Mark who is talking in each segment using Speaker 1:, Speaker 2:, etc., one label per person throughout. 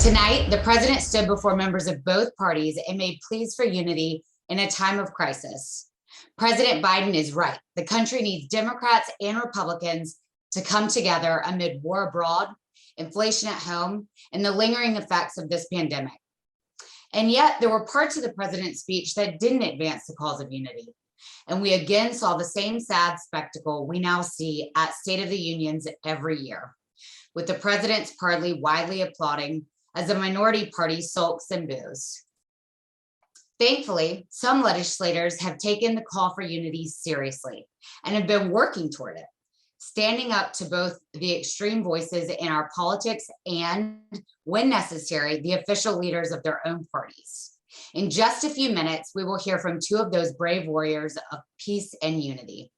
Speaker 1: Tonight, the president stood before members of both parties and made pleas for unity in a time of crisis. President Biden is right. The country needs Democrats and Republicans to come together amid war abroad, inflation at home, and the lingering effects of this pandemic. And yet, there were parts of the president's speech that didn't advance the cause of unity. And we again saw the same sad spectacle we now see at State of the Unions every year, with the president's party widely applauding as the minority party sulks and boos. Thankfully, some legislators have taken the call for unity seriously and have been working toward it, standing up to both the extreme voices in our politics and, when necessary, the official leaders of their own parties. In just a few minutes, we will hear from two of those brave warriors of peace and unity.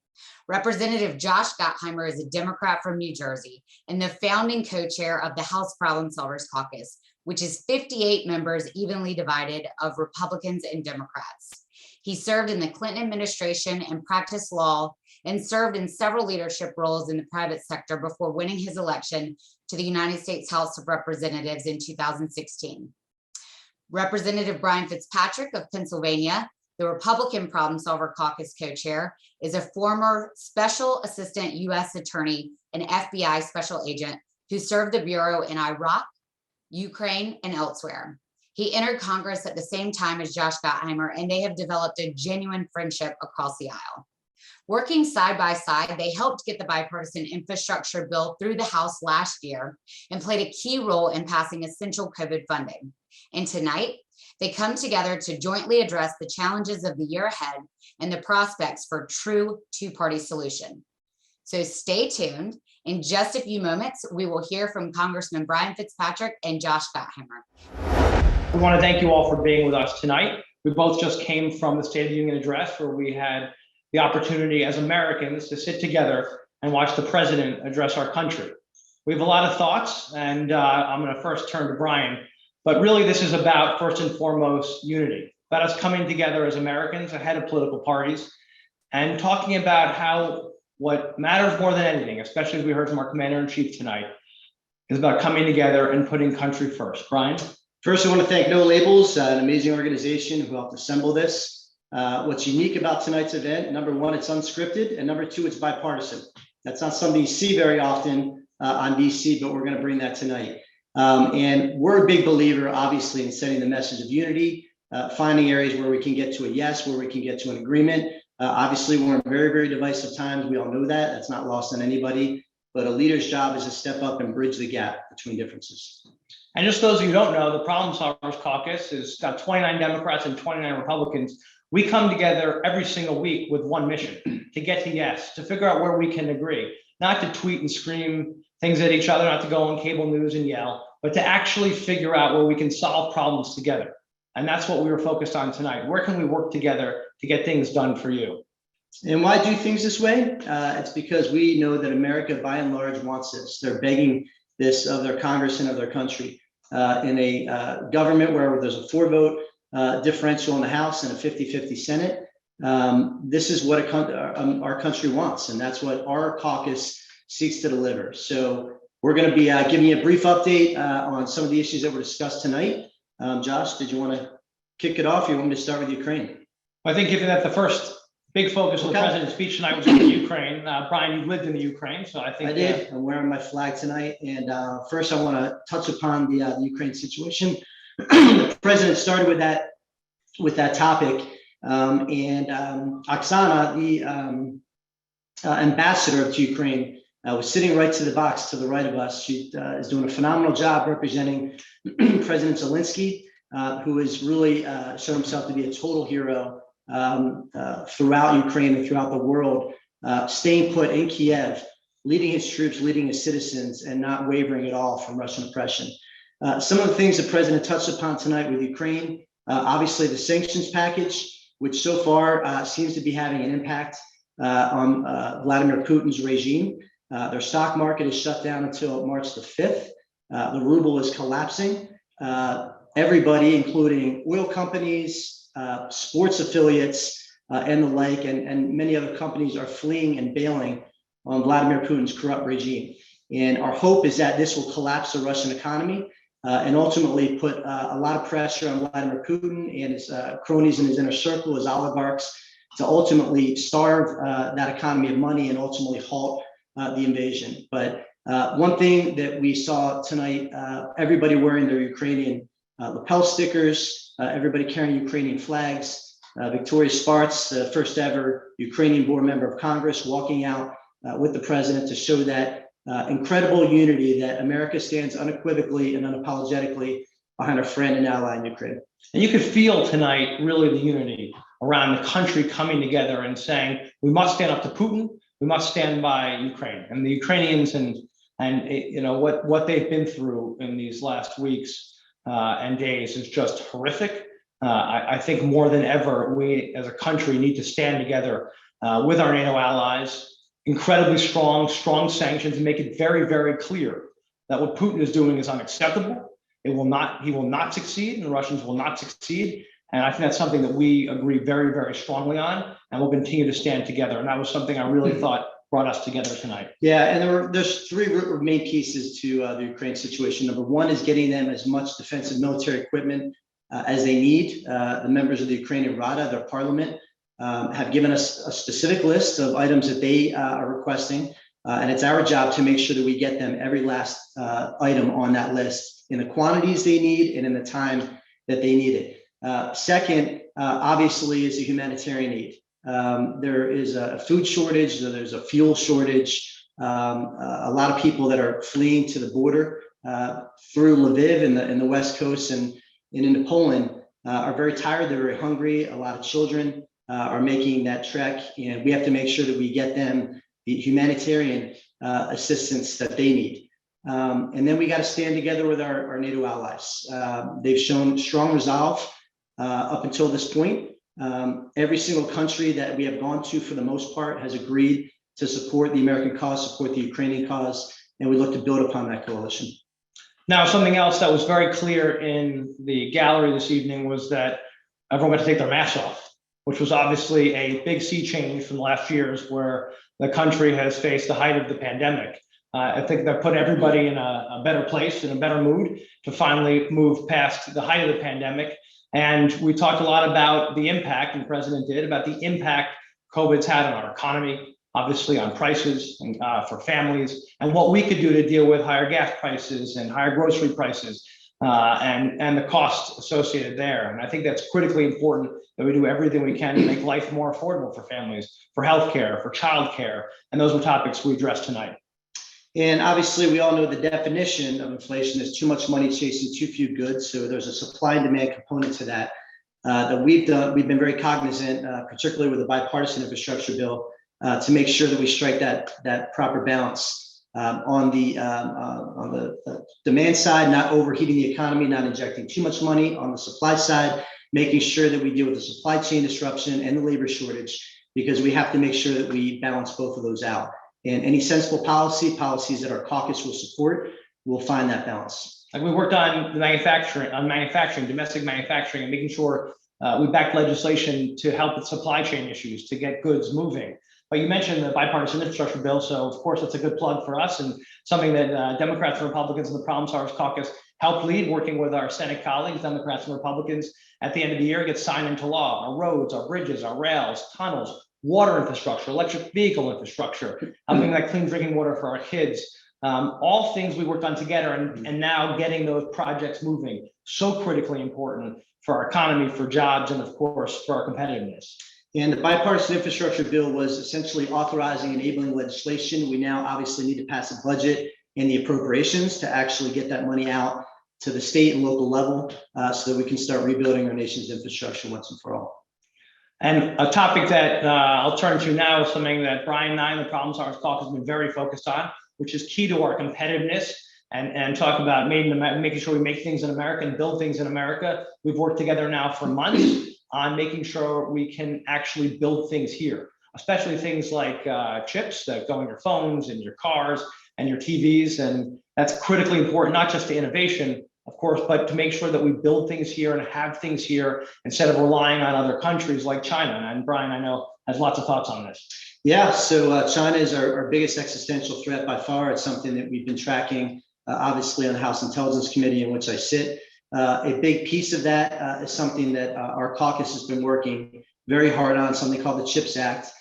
Speaker 1: Representative Josh Gottheimer is a Democrat from New Jersey and the founding co-chair of the House Problem Solvers Caucus, which is 58 members evenly divided of Republicans and Democrats. He served in the Clinton administration and practiced law and served in several leadership roles in the private sector before winning his election to the United States House of Representatives in 2016. Representative Brian Fitzpatrick of Pennsylvania, the Republican Problem Solver Caucus co-chair, is a former Special Assistant U.S. Attorney and FBI Special Agent who served the Bureau in Iraq, Ukraine, and elsewhere. He entered Congress at the same time as Josh Gottheimer, and they have developed a genuine friendship across the aisle. Working side by side, they helped get the bipartisan infrastructure bill through the House last year and played a key role in passing essential COVID funding. And tonight, they come together to jointly address the challenges of the year ahead and the prospects for true two-party solution. So stay tuned. In just a few moments, we will hear from Congressman Brian Fitzpatrick and Josh Gottheimer.
Speaker 2: We want to thank you all for being with us tonight. We both just came from the State of the Union address where we had the opportunity as Americans to sit together and watch the president address our country. We have a lot of thoughts, and I'm going to first turn to Brian. But really, this is about, first and foremost, unity, about us coming together as Americans ahead of political parties and talking about how what matters more than anything, especially as we heard from our commander-in-chief tonight, is about coming together and putting country first. Brian?
Speaker 3: First, I want to thank No Labels, an amazing organization who helped assemble this. What's unique about tonight's event, number one, it's unscripted, and number two, it's bipartisan. That's not something you see very often on DC, but we're going to bring that tonight. And we're a big believer, obviously, in setting the message of unity, finding areas where we can get to a yes, where we can get to an agreement. Obviously, we're in very, very divisive times. We all know that. That's not lost on anybody. But a leader's job is to step up and bridge the gap between differences.
Speaker 2: And just those of you who don't know, the Problem Solvers Caucus has got 29 Democrats and 29 Republicans. We come together every single week with one mission, to get to yes, to figure out where we can agree, not to tweet and scream things at each other, not to go on cable news and yell, but to actually figure out where we can solve problems together. And that's what we were focused on tonight. Where can we work together to get things done for you?
Speaker 3: And why do things this way? It's because we know that America, by and large, wants this. They're begging this of their Congress and of their country. In a government where there's a 4-vote differential in the House and a 50-50 Senate, this is what our country wants. And that's what our caucus seeks to deliver. So we're going to be giving you a brief update on some of the issues that were discussed tonight. Josh, did you want to kick it off? Or you want me to start with Ukraine?
Speaker 2: I think given that the first big focus of the president's speech tonight was on the Ukraine. Brian, you lived in the Ukraine, so I think
Speaker 3: I did. I'm wearing my flag tonight. And first, I want to touch upon the Ukraine situation. The president started with that topic, and Oksana, the ambassador to Ukraine, was sitting right to the box to the right of us. She is doing a phenomenal job representing President Zelensky, who has really shown himself to be a total hero throughout Ukraine and throughout the world, staying put in Kiev, leading his troops, leading his citizens, and not wavering at all from Russian oppression. Some of the things the president touched upon tonight with Ukraine, obviously the sanctions package, which so far seems to be having an impact on Vladimir Putin's regime. Their stock market is shut down until March the 5th. The ruble is collapsing. Everybody, including oil companies, sports affiliates, and the like, and many other companies are fleeing and bailing on Vladimir Putin's corrupt regime. And our hope is that this will collapse the Russian economy and ultimately put a lot of pressure on Vladimir Putin and his cronies in his inner circle, his oligarchs, to ultimately starve that economy of money and ultimately halt the invasion. But one thing that we saw tonight, everybody wearing their Ukrainian lapel stickers, everybody carrying Ukrainian flags, Victoria Spartz, the first ever Ukrainian board member of Congress, walking out with the president to show that incredible unity that America stands unequivocally and unapologetically behind our friend and ally in Ukraine.
Speaker 2: And you could feel tonight really the unity around the country coming together and saying, we must stand up to Putin, we must stand by Ukraine. And the Ukrainians and you know what they've been through in these last weeks and days is just horrific. I think more than ever, we as a country need to stand together with our NATO allies, incredibly strong sanctions, and make it very, very clear that what Putin is doing is unacceptable. He will not succeed, and the Russians will not succeed. And I think that's something that we agree very, very strongly on, and we'll continue to stand together. And that was something I really thought brought us together tonight.
Speaker 3: Yeah, and there's three main pieces to the Ukraine situation. Number one is getting them as much defensive military equipment as they need. The members of the Ukrainian Rada, their parliament, have given us a specific list of items that they are requesting. And it's our job to make sure that we get them every last item on that list in the quantities they need and in the time that they need it. Second, obviously, is a humanitarian aid. There is a food shortage, there's a fuel shortage. A lot of people that are fleeing to the border through Lviv in the West Coast and into Poland are very tired, they're very hungry. A lot of children are making that trek, and we have to make sure that we get them the humanitarian assistance that they need. And then we got to stand together with our NATO allies. They've shown strong resolve up until this point. Every single country that we have gone to, for the most part, has agreed to support the American cause, support the Ukrainian cause, and we look to build upon that coalition.
Speaker 2: Now, something else that was very clear in the gallery this evening was that everyone got to take their masks off, which was obviously a big sea change from the last years where the country has faced the height of the pandemic. I think that put everybody in a better place, in a better mood to finally move past the height of the pandemic. And we talked a lot about the impact, and the president did, about the impact COVID's had on our economy, obviously on prices and for families, and what we could do to deal with higher gas prices and higher grocery prices and the costs associated there. And I think that's critically important that we do everything we can to make life more affordable for families, for healthcare, for childcare, and those were topics we addressed tonight.
Speaker 3: And obviously, we all know the definition of inflation is too much money chasing too few goods. So there's a supply and demand component to that that we've done. We've been very cognizant, particularly with the bipartisan infrastructure bill, to make sure that we strike that proper balance on the demand side, not overheating the economy, not injecting too much money. On the supply side, making sure that we deal with the supply chain disruption and the labor shortage, because we have to make sure that we balance both of those out. And any sensible policies that our caucus will support, will find that balance.
Speaker 2: Like we worked on manufacturing, domestic manufacturing, and making sure we backed legislation to help with supply chain issues, to get goods moving. But you mentioned the bipartisan infrastructure bill, so of course that's a good plug for us and something that Democrats and Republicans in the Problem Solvers Caucus helped lead, working with our Senate colleagues, Democrats and Republicans. At the end of the year, get signed into law. Our roads, our bridges, our rails, tunnels, water infrastructure, electric vehicle infrastructure, helping like clean drinking water for our kids. All things we worked on together, and now getting those projects moving, so critically important for our economy, for jobs, and of course, for our competitiveness.
Speaker 3: And the bipartisan infrastructure bill was essentially authorizing enabling legislation. We now obviously need to pass a budget and the appropriations to actually get that money out to the state and local level so that we can start rebuilding our nation's infrastructure once and for all.
Speaker 2: And a topic that I'll turn to now is something that Brian and I and the Problem Solvers Caucus has been very focused on, which is key to our competitiveness, and talk about making sure we make things in America and build things in America. We've worked together now for months on making sure we can actually build things here, especially things like chips that go in your phones and your cars and your TVs. And that's critically important, not just to innovation, of course, but to make sure that we build things here and have things here instead of relying on other countries like China. And Brian, I know has lots of thoughts on this.
Speaker 3: Yeah, so China is our biggest existential threat by far. It's something that we've been tracking, obviously, on the House Intelligence Committee in which I sit. A big piece of that is something that our caucus has been working very hard on, something called the CHIPS Act,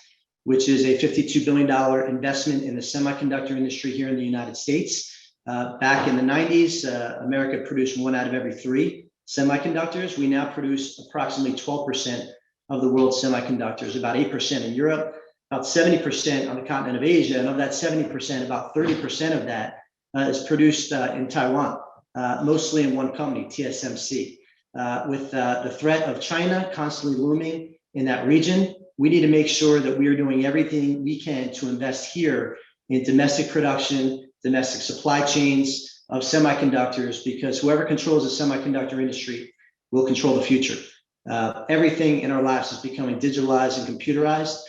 Speaker 3: which is a $52 billion investment in the semiconductor industry here in the United States. Back in the 90s, America produced 1 out of every 3 semiconductors. We now produce approximately 12% of the world's semiconductors, about 8% in Europe, about 70% on the continent of Asia. And of that 70%, about 30% of that is produced in Taiwan, mostly in one company, TSMC. With the threat of China constantly looming in that region, we need to make sure that we are doing everything we can to invest here in domestic production, domestic supply chains of semiconductors, because whoever controls the semiconductor industry will control the future. Everything in our lives is becoming digitalized and computerized.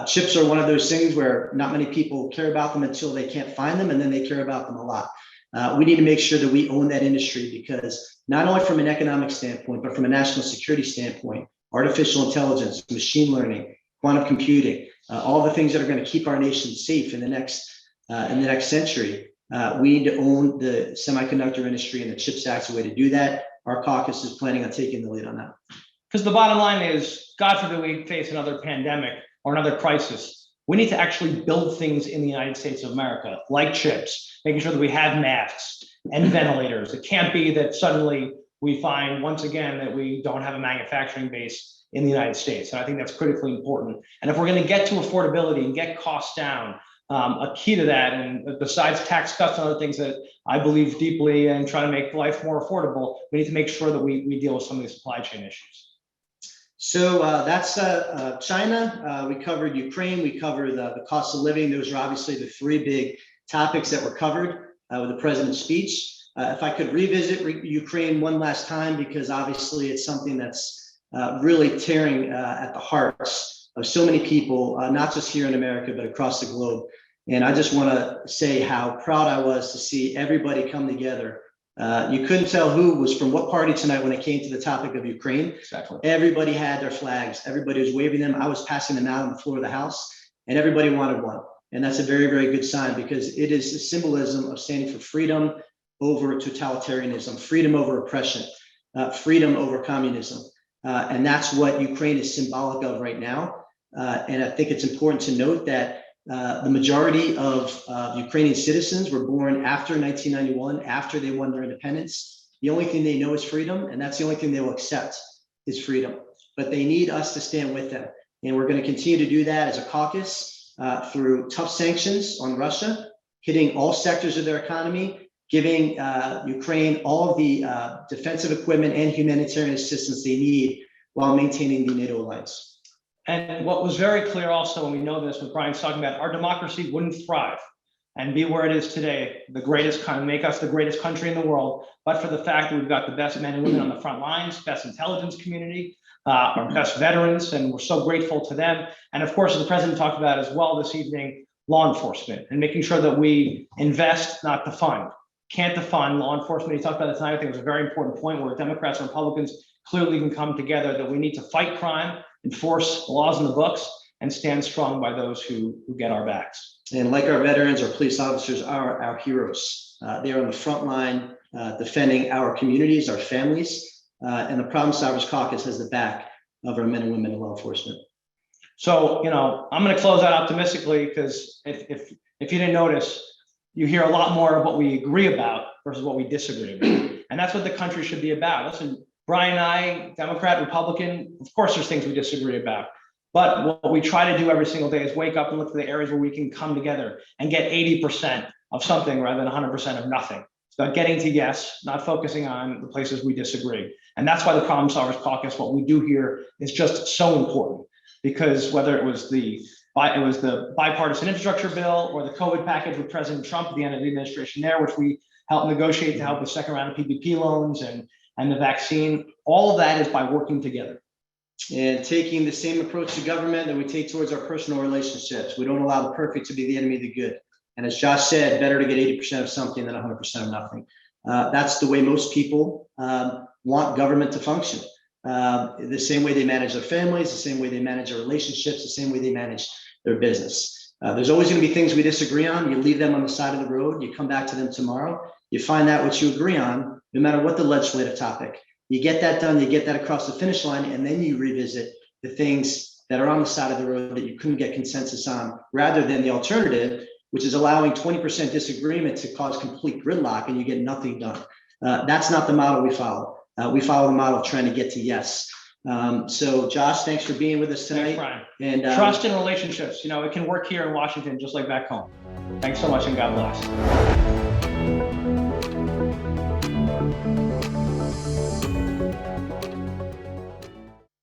Speaker 3: Chips are one of those things where not many people care about them until they can't find them, and then they care about them a lot. We need to make sure that we own that industry, because not only from an economic standpoint, but from a national security standpoint, artificial intelligence, machine learning, quantum computing, all the things that are going to keep our nation safe in the next century. We need to own the semiconductor industry, and the CHIPS Act is a way to do that. Our caucus is planning on taking the lead on that.
Speaker 2: Because the bottom line is, God forbid we face another pandemic or another crisis, we need to actually build things in the United States of America, like chips, making sure that we have masks and ventilators. It can't be that suddenly we find, once again, that we don't have a manufacturing base in the United States. And I think that's critically important. And if we're going to get to affordability and get costs down, a key to that, and besides tax cuts and other things that I believe deeply and try to make life more affordable, we need to make sure that we deal with some of these supply chain issues.
Speaker 3: So that's China. We covered Ukraine. We covered the cost of living. Those are obviously the 3 big topics that were covered with the president's speech. If I could revisit Ukraine one last time, because obviously it's something that's really tearing at the hearts of so many people, not just here in America, but across the globe. And I just want to say how proud I was to see everybody come together. You couldn't tell who was from what party tonight when it came to the topic of Ukraine.
Speaker 2: Exactly. Everybody
Speaker 3: Everybody had their flags. Everybody was waving them. I was passing them out on the floor of the House, and everybody wanted one. And that's a very, very good sign, because it is a symbolism of standing for freedom over totalitarianism, freedom over oppression, freedom over communism. And that's what Ukraine is symbolic of right now. And I think it's important to note that the majority of Ukrainian citizens were born after 1991, after they won their independence. The only thing they know is freedom, and that's the only thing they will accept is freedom. But they need us to stand with them. And we're going to continue to do that as a caucus through tough sanctions on Russia, hitting all sectors of their economy, giving Ukraine all of the defensive equipment and humanitarian assistance they need while maintaining the NATO alliance.
Speaker 2: And what was very clear also, and we know this, what Brian's talking about, our democracy wouldn't thrive and be where it is today, the greatest kind of make us the greatest country in the world, but for the fact that we've got the best men and women on the front lines, best intelligence community, our best veterans, and we're so grateful to them. And of course, as the president talked about as well this evening, law enforcement and making sure that we invest, not defund. Can't defund law enforcement. He talked about it tonight. I think it was a very important point where Democrats and Republicans clearly can come together, that we need to fight crime, enforce laws in the books, and stand strong by those who get our backs.
Speaker 3: And like our veterans, our police officers are our heroes. They are on the front line defending our communities, our families, and the Problem Solvers Caucus has the back of our men and women in law enforcement.
Speaker 2: So, I'm going to close out optimistically, because if you didn't notice, you hear a lot more of what we agree about versus what we disagree about. And that's what the country should be about. Listen, Brian and I, Democrat, Republican, of course there's things we disagree about. But what we try to do every single day is wake up and look at the areas where we can come together and get 80% of something rather than 100% of nothing. It's about getting to yes, not focusing on the places we disagree. And that's why the Problem Solvers Caucus, what we do here, is just so important. Because whether it was the bipartisan infrastructure bill or the COVID package with President Trump at the end of the administration there, which we helped negotiate to help with second round of PPP loans and the vaccine, all of that is by working together.
Speaker 3: And taking the same approach to government that we take towards our personal relationships. We don't allow the perfect to be the enemy of the good. And as Josh said, better to get 80% of something than 100% of nothing. That's the way most people want government to function. the same way they manage their families, the same way they manage their relationships, the same way they manage their business. There's always going to be things we disagree on. You leave them on the side of the road. You come back to them tomorrow. You find out what you agree on, no matter what the legislative topic. You get that done. You get that across the finish line, and then you revisit the things that are on the side of the road that you couldn't get consensus on, rather than the alternative, which is allowing 20% disagreement to cause complete gridlock and you get nothing done. That's not the model we follow. We follow the model of trying to get to yes. So Josh, thanks for being with us tonight.
Speaker 2: Thanks,
Speaker 3: And
Speaker 2: Brian. Trust in relationships. It can work here in Washington just like back home. Thanks so much and God bless.